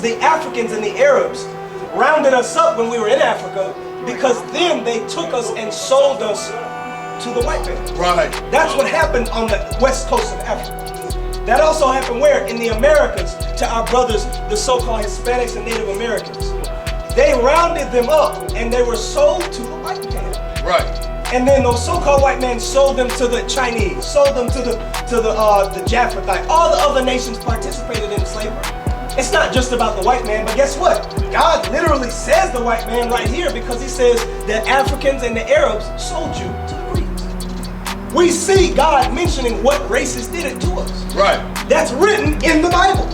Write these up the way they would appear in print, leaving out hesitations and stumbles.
The Africans and the Arabs rounded us up when we were in Africa because then they took us and sold us to the white man. Right. That's what happened on the west coast of Africa. That also happened where? In the Americas, to our brothers, the so-called Hispanics and Native Americans. They rounded them up and they were sold to the white man. Right. And then those so-called white men sold them to the Chinese, sold them to the Japhethites. All the other nations participated in slavery. It's not just about the white man, but guess what? God literally says the white man right here because he says that Africans and the Arabs sold you to the Greeks. We see God mentioning what races did it to us. Right. That's written in the Bible.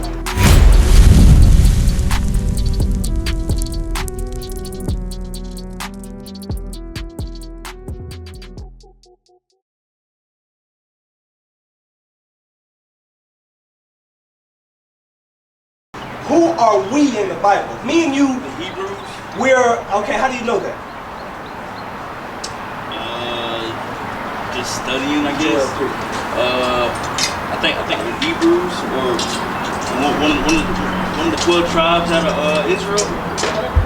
Who are we in the Bible? Me and you, The Hebrews. we're, okay, how do you know that? Just studying, I guess. I think the Hebrews or one of the 12 tribes out of Israel.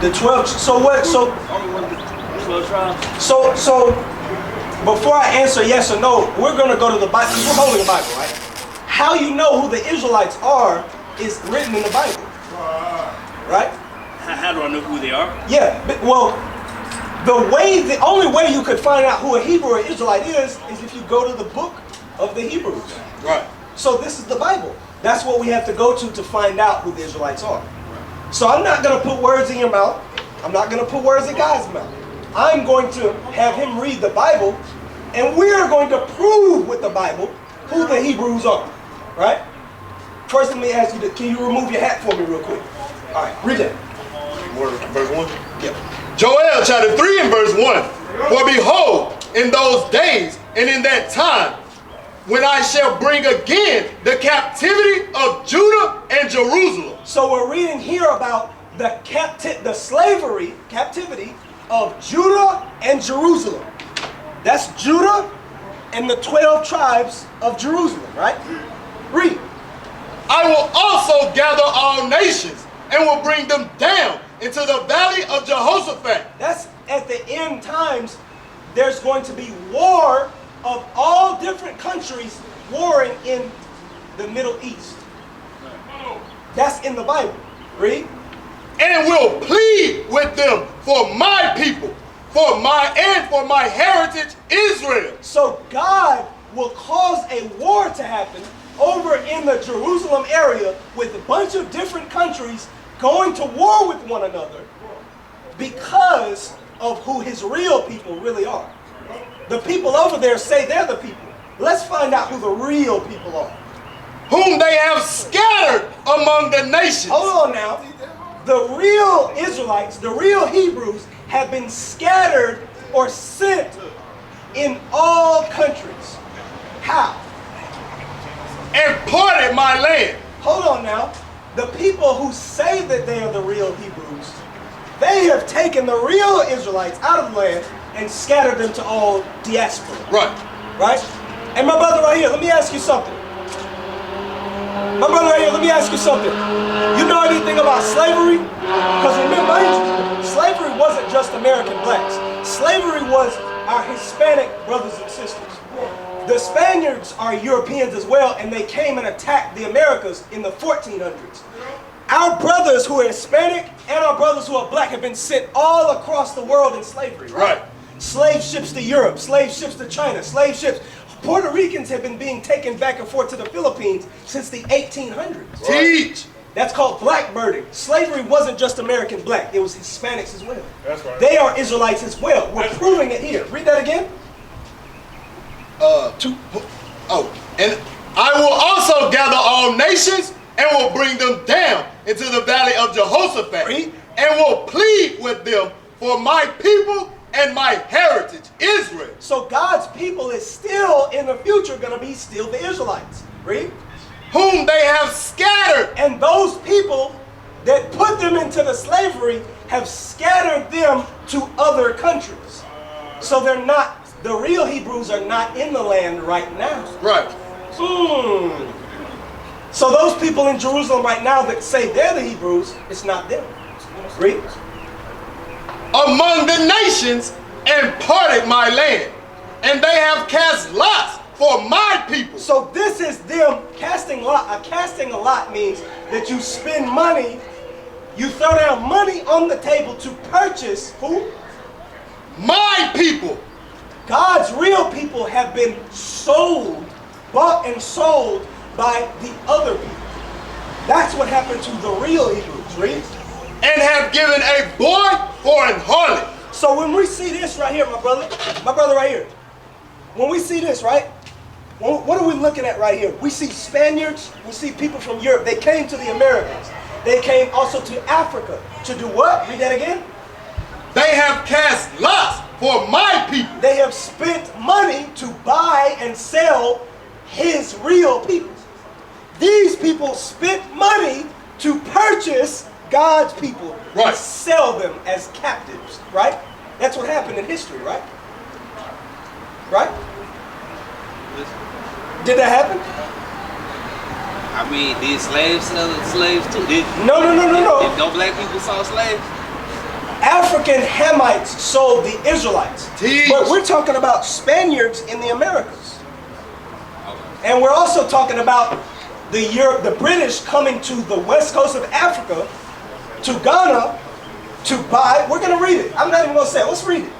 The 12, so what, so, Only one of the 12 tribes. so before I answer yes or no, we're gonna go to the Bible, we're holding the Bible, right? How you know who the Israelites are is written in the Bible, right? How do I know who they are? Yeah, well, the only way you could find out who a Hebrew or Israelite is if you go to the book of the Hebrews. Right. So this is the Bible. That's what we have to go to find out who the Israelites are. So I'm not going to put words in your mouth. I'm not going to put words in God's mouth. I'm going to have him read the Bible, and we are going to prove with the Bible who the Hebrews are, right? First, let me ask you, can you remove your hat for me real quick? All right, read that. Verse 1? Yep. Joel chapter 3 and verse 1. For behold, in those days and in that time, when I shall bring again the captivity of Judah and Jerusalem. So we're reading here about the captivity of Judah and Jerusalem. That's Judah and the 12 tribes of Jerusalem, right? Read. I will also gather all nations and will bring them down into the valley of Jehoshaphat. That's at the end times. There's going to be war of all different countries warring in the Middle East. That's in the Bible. Read. And will plead with them for my people, for my heritage Israel. So God will cause a war to happen over in the Jerusalem area with a bunch of different countries going to war with one another because of who his real people really are. The people over there say they're the people. Let's find out who the real people are. Whom they have scattered among the nations. Hold on now. The real Israelites, the real Hebrews, have been scattered or sent in all countries. How? And parted my land. Hold on now. The people who say that they are the real Hebrews, they have taken the real Israelites out of the land and scattered them to all diaspora. Right. Right? And my brother right here, let me ask you something. My brother right here, let me ask you something. You know anything about slavery? Because remember, slavery wasn't just American blacks. Slavery was our Hispanic brothers and sisters. The Spaniards are Europeans as well, and they came and attacked the Americas in the 1400s. Our brothers who are Hispanic and our brothers who are black have been sent all across the world in slavery, right? Slave ships to Europe, slave ships to China, slave ships. Puerto Ricans have been being taken back and forth to the Philippines since the 1800s. Teach. That's called blackbirding. Slavery wasn't just American black, it was Hispanics as well. That's right. They are Israelites as well. We're proving it here. Read that again. And I will also gather all nations and will bring them down into the valley of Jehoshaphat. Read. And will plead with them for my people and my heritage Israel. So God's people is still in the future going to be still the Israelites. Read. Whom they have scattered. And those people that put them into the slavery have scattered them to other countries. So they're not, the real Hebrews are not in the land right now. Right. So those people in Jerusalem right now that say they're the Hebrews, it's not them. Read. Among the nations and parted my land, and they have cast lots for my people. So this is them casting lot. Casting a lot means that you spend money, you throw down money on the table to purchase who? My people. God's real people have been sold, bought and sold by the other people. That's what happened to the real Hebrews. Read. And have given a boy for an harlot. So when we see this right here, my brother right here, when we see this, right, what are we looking at right here? We see Spaniards, we see people from Europe. They came to the Americas. They came also to Africa to do what? Read that again. They have cast lots for my people. They have spent money to buy and sell his real people. These people spent money to purchase God's people right. and sell them as captives, right? That's what happened in history, right? Right? Did that happen? I mean, did slaves sell slaves too? No. If no black people saw slaves? African Hamites sold the Israelites. Teach. But we're talking about Spaniards in the Americas. Okay. And we're also talking about the British coming to the west coast of Africa, to Ghana, to buy. We're going to read it. I'm not even going to say it. Let's read it.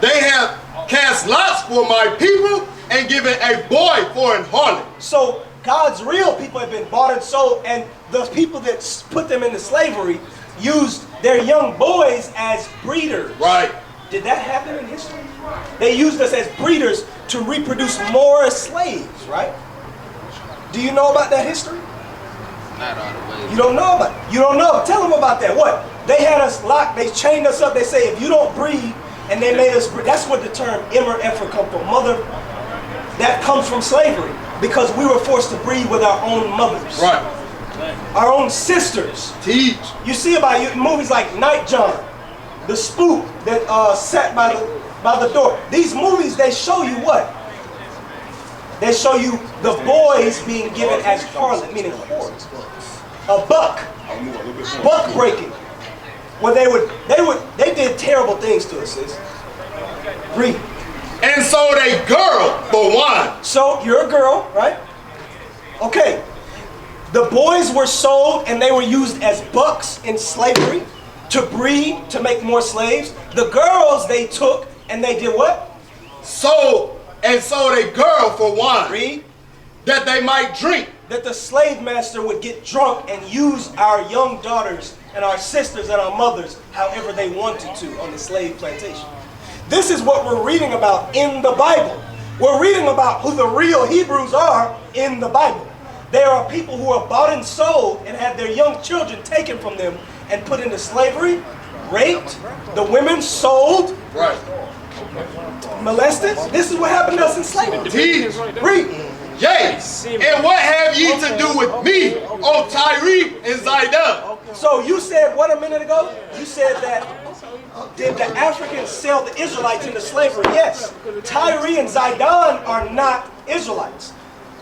They have cast lots for my people and given a boy for an harlot. So God's real people have been bought and sold, and the people that put them into slavery used their young boys as breeders. Right. Did that happen in history? They used us as breeders to reproduce more slaves, right? Do you know about that history? Not all the way. You don't know about it. You don't know. Tell them about that. What? They had us locked. They chained us up. They say, if you don't breed, and they made us breed. That's what the term immer effer comes from. Mother, that comes from slavery. Because we were forced to breed with our own mothers. Right. Our own sisters. Teach. You see about movies like Night John, the spook that sat by the door. These movies, they show you what? They show you the boys being given as harlot, meaning whores. A buck breaking. Where they did terrible things to us, sis. Read. And sold a girl for wine. So you're a girl, right? Okay. The boys were sold and they were used as bucks in slavery to breed, to make more slaves. The girls they took and they did what? Sold a girl for wine. Read. That they might drink. That the slave master would get drunk and use our young daughters and our sisters and our mothers however they wanted to on the slave plantation. This is what we're reading about in the Bible. We're reading about who the real Hebrews are in the Bible. There are people who are bought and sold and had their young children taken from them and put into slavery, raped, the women sold, right, molested. This is what happened to us in slavery. Teach. Read. Yea, and what have ye to do with me, O Tyre and Zidon? So you said what a minute ago? You said that did the Africans sell the Israelites into slavery? Yes. Tyre and Zidon are not Israelites.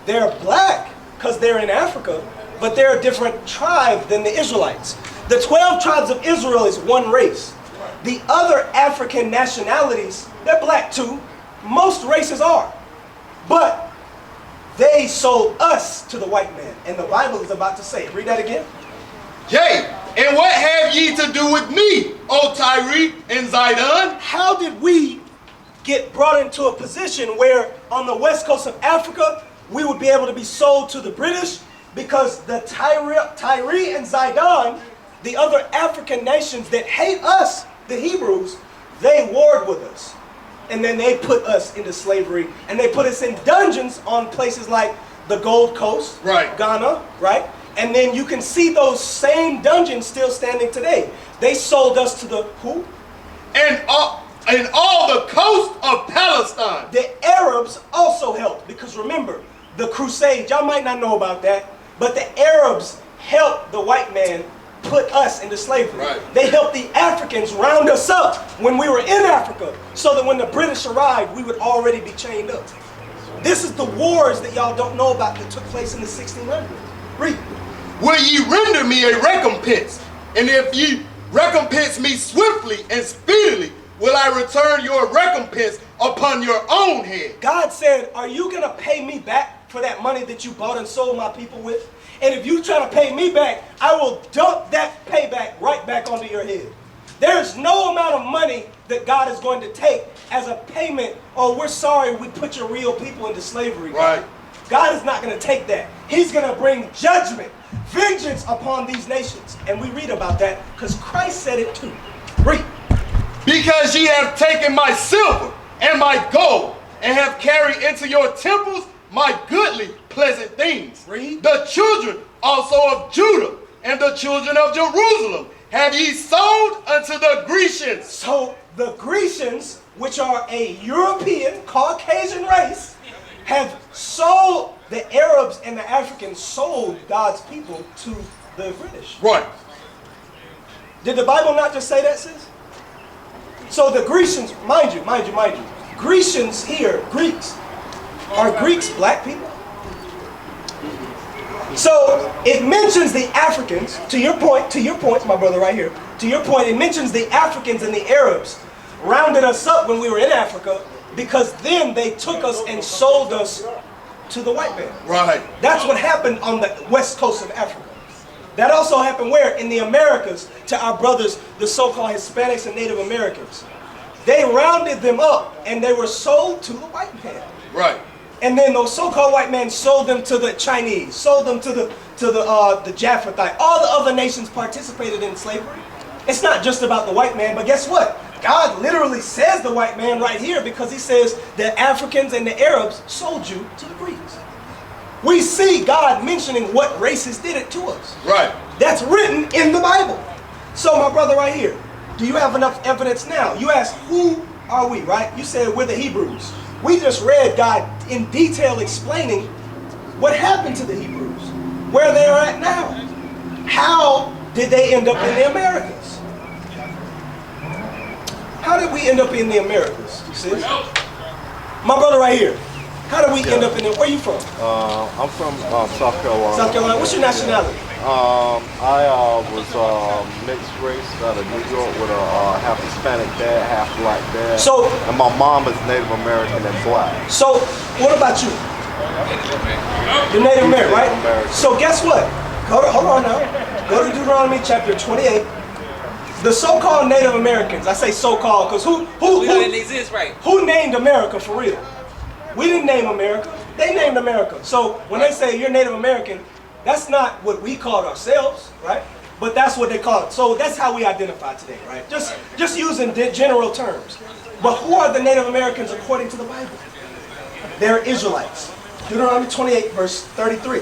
They're black because they're in Africa, but they're a different tribe than the Israelites. The 12 tribes of Israel is one race. The other African nationalities, they're black too. Most races are. But they sold us to the white man. And the Bible is about to say it. Read that again. Yea, and what have ye to do with me, O Tyre and Zidon? How did we get brought into a position where on the west coast of Africa, we would be able to be sold to the British? Because the Tyre and Zidon, the other African nations that hate us, the Hebrews, they warred with us. And then they put us into slavery. And they put us in dungeons on places like the Gold Coast, right, Ghana, right? And then you can see those same dungeons still standing today. They sold us to the who? And all the coast of Palestine. The Arabs also helped. Because remember, the Crusades, y'all might not know about that, but the Arabs helped the white man put us into slavery. Right. They helped the Africans round us up when we were in Africa, so that when the British arrived, we would already be chained up. This is the wars that y'all don't know about that took place in the 1600s. Read. Will ye render me a recompense? And if ye recompense me swiftly and speedily, will I return your recompense upon your own head. God said, are you going to pay me back for that money that you bought and sold my people with? And if you try to pay me back, I will dump that payback right back onto your head. There's no amount of money that God is going to take as a payment. Oh, we're sorry we put your real people into slavery. Right. God is not going to take that. He's going to bring judgment, vengeance upon these nations. And we read about that because Christ said it too. Read. Because ye have taken my silver and my gold, and have carried into your temples my goodly pleasant things. Read. The children also of Judah and the children of Jerusalem have ye sold unto the Grecians. So the Grecians, which are a European Caucasian race, have sold, the Arabs and the Africans sold God's people to the British. Right. Did the Bible not just say that, sis? So the Grecians, mind you, Grecians here, Greeks, are Greeks black people? So it mentions the Africans, to your point, my brother right here, to your point, it mentions the Africans and the Arabs rounded us up when we were in Africa because then they took us and sold us to the white man. Right. That's what happened on the west coast of Africa. That also happened where? In the Americas to our brothers, the so-called Hispanics and Native Americans. They rounded them up and they were sold to the white man. Right. And then those so-called white men sold them to the Chinese, sold them to the Japhetite. All the other nations participated in slavery. It's not just about the white man, but guess what? God literally says the white man right here because he says the Africans and the Arabs sold you to the Greeks. We see God mentioning what races did it to us. Right. That's written in the Bible. So my brother right here, do you have enough evidence now? You asked, who are we, right? You said we're the Hebrews. We just read God in detail explaining what happened to the Hebrews, where they are at now. How did they end up in the Americas? How did we end up in the Americas, sis? My brother right here. How did we end up in there? Where are you from? I'm from South Carolina. South Carolina. What's your nationality? I was mixed race out of New York with a half Hispanic dad, half black dad. So, and my mom is Native American and black. So, what about you? You're Native American, right? American. So guess what? Hold on now. Go to Deuteronomy chapter 28. The so-called Native Americans, I say so-called because who didn't exist, right? Who named America for real? We didn't name America. They named America. So when they say you're Native American, that's not what we called ourselves, right? But that's what they call it. So that's how we identify today, right? Just using general terms. But who are the Native Americans according to the Bible? They're Israelites. Deuteronomy 28, verse 33.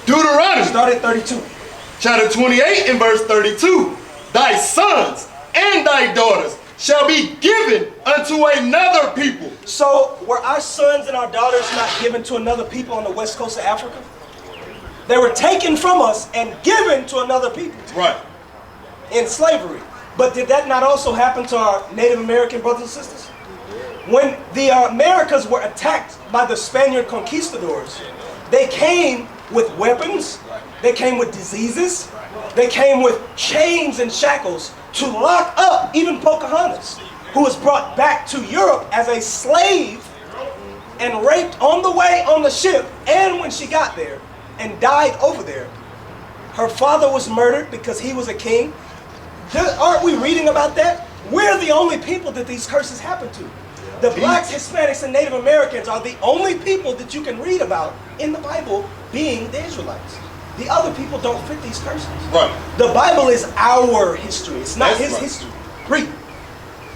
Deuteronomy. Start at 32. Chapter 28 and verse 32. Thy sons and thy daughters shall be given unto another people. So were our sons and our daughters not given to another people on the west coast of Africa? They were taken from us and given to another people. Right. In slavery. But did that not also happen to our Native American brothers and sisters? When the Americas were attacked by the Spaniard conquistadors, they came with weapons, they came with diseases, they came with chains and shackles to lock up even Pocahontas, who was brought back to Europe as a slave and raped on the way on the ship and when she got there and died over there. Her father was murdered because he was a king. Aren't we reading about that? We're the only people that these curses happen to. The blacks, Hispanics, and Native Americans are the only people that you can read about in the Bible being the Israelites. The other people don't fit these curses. Right. The Bible is our history. It's not his history. Read.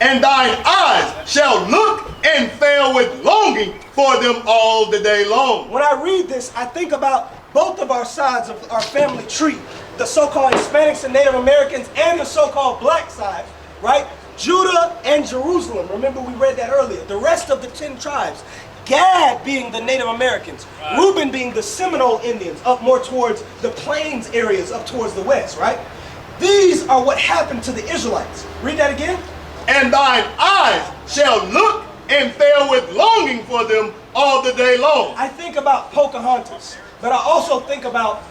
And thine eyes shall look and fail with longing for them all the day long. When I read this, I think about both of our sides of our family tree. The so-called Hispanics and Native Americans and the so-called black side, right? Judah and Jerusalem. Remember we read that earlier. The rest of the 10 tribes. Gad being the Native Americans, right. Reuben being the Seminole Indians up more towards the plains areas up towards the west, right? These are what happened to the Israelites. Read that again. And thine eyes shall look and fell with longing for them all the day long. I think about Pocahontas, but I also think about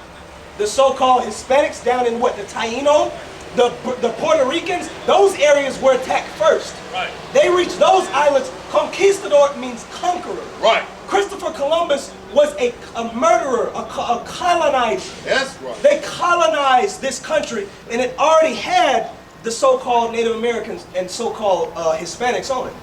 the so-called Hispanics down in what, the Taino, the Puerto Ricans. Those areas were attacked first. Right. They reached those islands. Conquistador means conqueror. Right. Christopher Columbus was a murderer, a colonizer. That's right. They colonized this country, and it already had the so-called Native Americans and so-called Hispanics on it.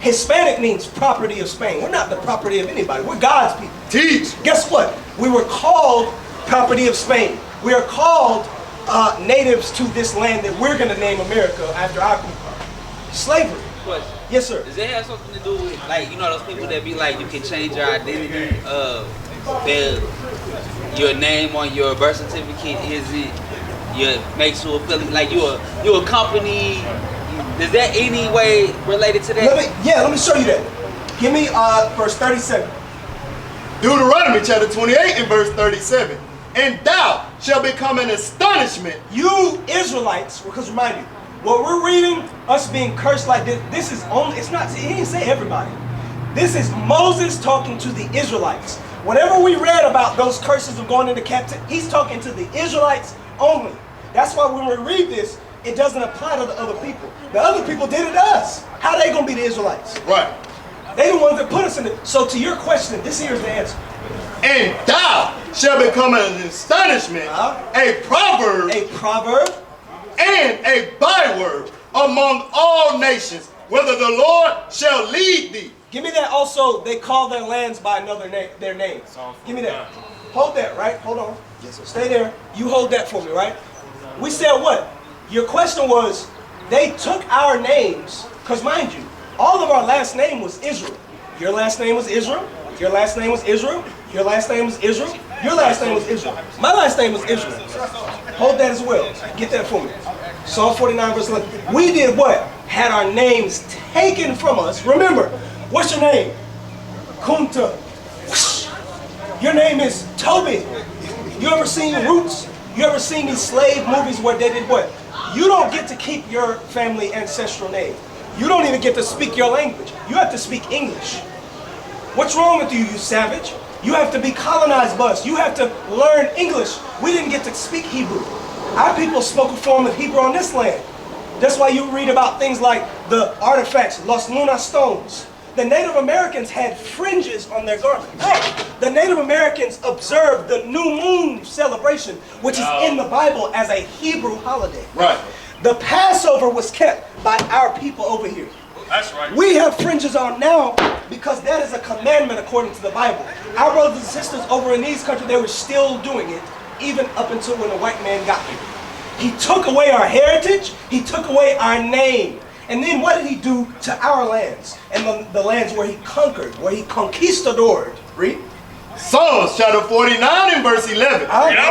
Hispanic means property of Spain. We're not the property of anybody. We're God's people. Teach. Guess what? We were called property of Spain. We are called natives to this land that we're going to name America after our people. Slavery. Question. Yes, sir. Does that have something to do with, like, you know, those people that be like, you can change your identity? Your name on your birth certificate, is it? Makes you feel like you're a company. Is that any way related to that? Let me show you that. Give me verse 37. Deuteronomy chapter 28 and verse 37. And thou shalt become an astonishment. You Israelites, because remind you, what we're reading, us being cursed like this is only, it's not, he didn't say everybody. This is Moses talking to the Israelites. Whatever we read about those curses of going into captivity, he's talking to the Israelites only. That's why when we read this, it doesn't apply to the other people. The other people did it to us. How they gonna be the Israelites? Right. They the ones that put us in it. So to your question, this here is the answer. And thou shalt become an astonishment, a proverb, and a byword among all nations, whether the Lord shall lead thee. Give me that also, they call their lands by another name, their names. Give me that. Hold that, right? Hold on. Yes, sir. Stay there. You hold that for me, right? We said what? Your question was, they took our names, because mind you, all of our last name was Israel. Your last name was Israel. Your last name was Israel. Your last name was Israel. Your last name was Israel. My last name was Israel. Hold that as well. Get that for me. Psalm 49 verse 11. We did what? Had our names taken from us. Remember, what's your name? Kunta. Your name is Toby. You ever seen Roots? You ever seen these slave movies where they did what? You don't get to keep your family ancestral name. You don't even get to speak your language. You have to speak English. What's wrong with you, you savage? You have to be colonized by us. You have to learn English. We didn't get to speak Hebrew. Our people spoke a form of Hebrew on this land. That's why you read about things like the artifacts, Los Luna stones. The Native Americans had fringes on their garments. The Native Americans observed the new moon celebration, which is in the Bible as a Hebrew holiday. Right. The Passover was kept by our people over here. That's right. We have fringes on now because that is a commandment according to the Bible. Our brothers and sisters over in these countries, they were still doing it even up until when the white man got here. He took away our heritage. He took away our name. And then what did he do to our lands? And the lands where he conquered, where he conquistadored. Read. Psalms chapter 49 and verse 11.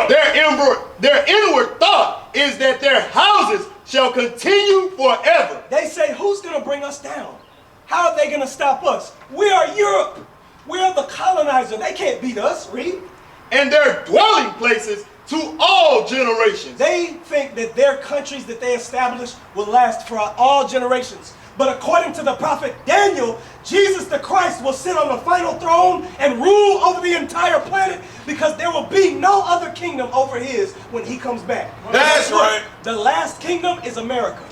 Their inward thought is that their houses shall continue forever. They say, who's going to bring us down? How are they going to stop us? We are Europe. We are the colonizer. They can't beat us. Read. And their dwelling places to all generations. They think that their countries that they established will last for all generations. But according to the prophet Daniel, Jesus the Christ will sit on the final throne and rule over the entire planet because there will be no other kingdom over his when he comes back. That's right. The last kingdom is America.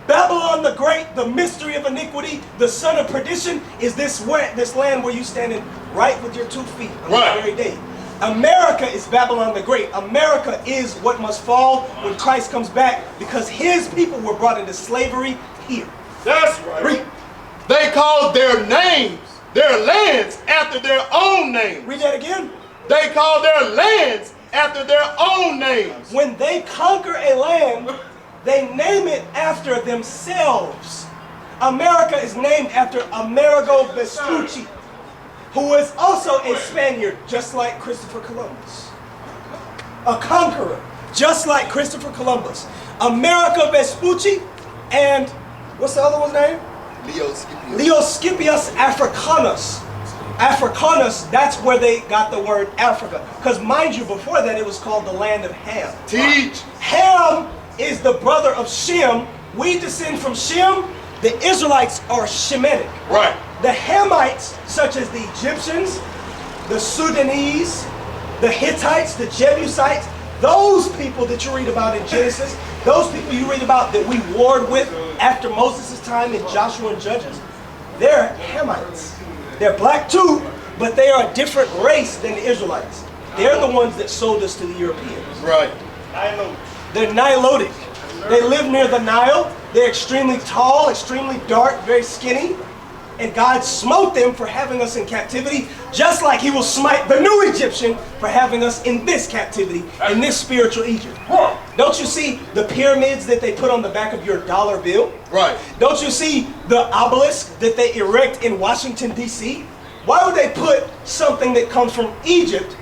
Babylon the Great, the mystery of iniquity, the son of perdition, is this land where you standing right with your 2 feet on this very day. America is Babylon the Great. America is what must fall when Christ comes back because his people were brought into slavery here. That's right. Read. They called their names, their lands, after their own names. Read that again. They call their lands after their own names. When they conquer a land, they name it after themselves. America is named after Amerigo Vespucci, who is also a Spaniard, just like Christopher Columbus. A conqueror, just like Christopher Columbus. Amerigo Vespucci and, what's the other one's name? Leo Scipius Africanus. Africanus, that's where they got the word Africa. Because mind you, before that it was called the land of Ham. Teach. Ham is the brother of Shem. We descend from Shem. The Israelites are Shemitic. Right. The Hamites, such as the Egyptians, the Sudanese, the Hittites, the Jebusites, those people that you read about in Genesis, those people you read about that we warred with after Moses' time in Joshua and Judges, they're Hamites. They're black too, but they are a different race than the Israelites. They're the ones that sold us to the Europeans. Right. They're Nilotic. They live near the Nile. They're extremely tall, extremely dark, very skinny. And God smote them for having us in captivity, just like he will smite the new Egyptian for having us in this captivity, in this spiritual Egypt. Don't you see the pyramids that they put on the back of your dollar bill? Right. Don't you see the obelisk that they erect in Washington, D.C.? Why would they put something that comes from Egypt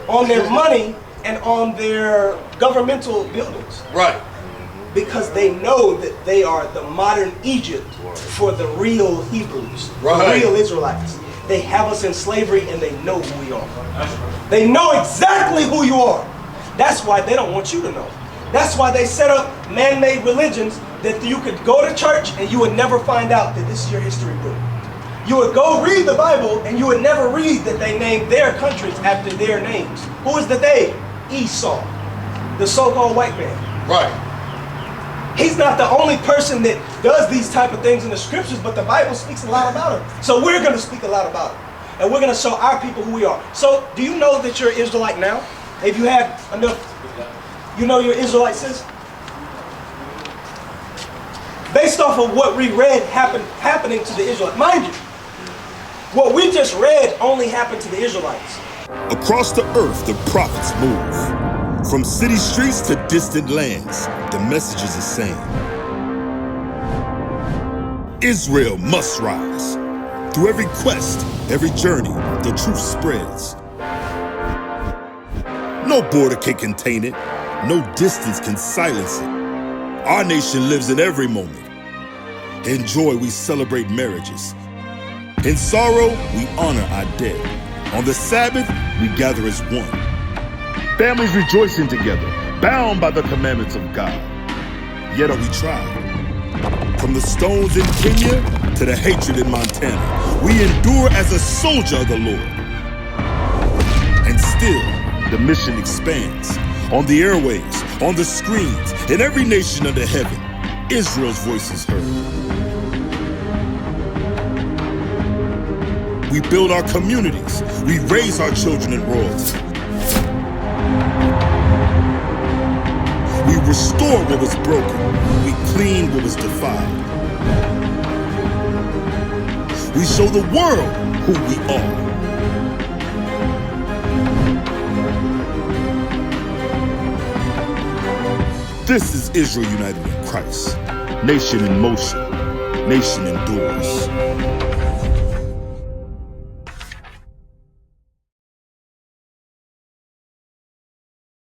on their money and on their governmental buildings? Right. Because they know that they are the modern Egypt for the real Hebrews, the real Israelites. They have us in slavery and they know who we are. They know exactly who you are. That's why they don't want you to know. That's why they set up man-made religions that you could go to church and you would never find out that this is your history book. You would go read the Bible and you would never read that they named their countries after their names. Who is the they? Esau, the so-called white man. Right. He's not the only person that does these type of things in the scriptures, but the Bible speaks a lot about him. So we're going to speak a lot about him. And we're going to show our people who we are. So do you know that you're Israelite now? Have you had enough? You know you're Israelite, sis? Based off of what we read happening to the Israelites. Mind you, what we just read only happened to the Israelites. Across the earth, the prophets move. From city streets to distant lands, the message is the same. Israel must rise. Through every quest, every journey, the truth spreads. No border can contain it. No distance can silence it. Our nation lives in every moment. In joy, we celebrate marriages. In sorrow, we honor our dead. On the Sabbath, we gather as one. Families rejoicing together, bound by the commandments of God. Yet are we tried. From the stones in Kenya to the hatred in Montana, we endure as a soldier of the Lord. And still, the mission expands. On the airwaves, on the screens, in every nation under heaven, Israel's voice is heard. We build our communities. We raise our children in royalty. We restore what was broken. We clean what was defiled. We show the world who we are. This is Israel united in Christ. Nation in motion. Nation endures.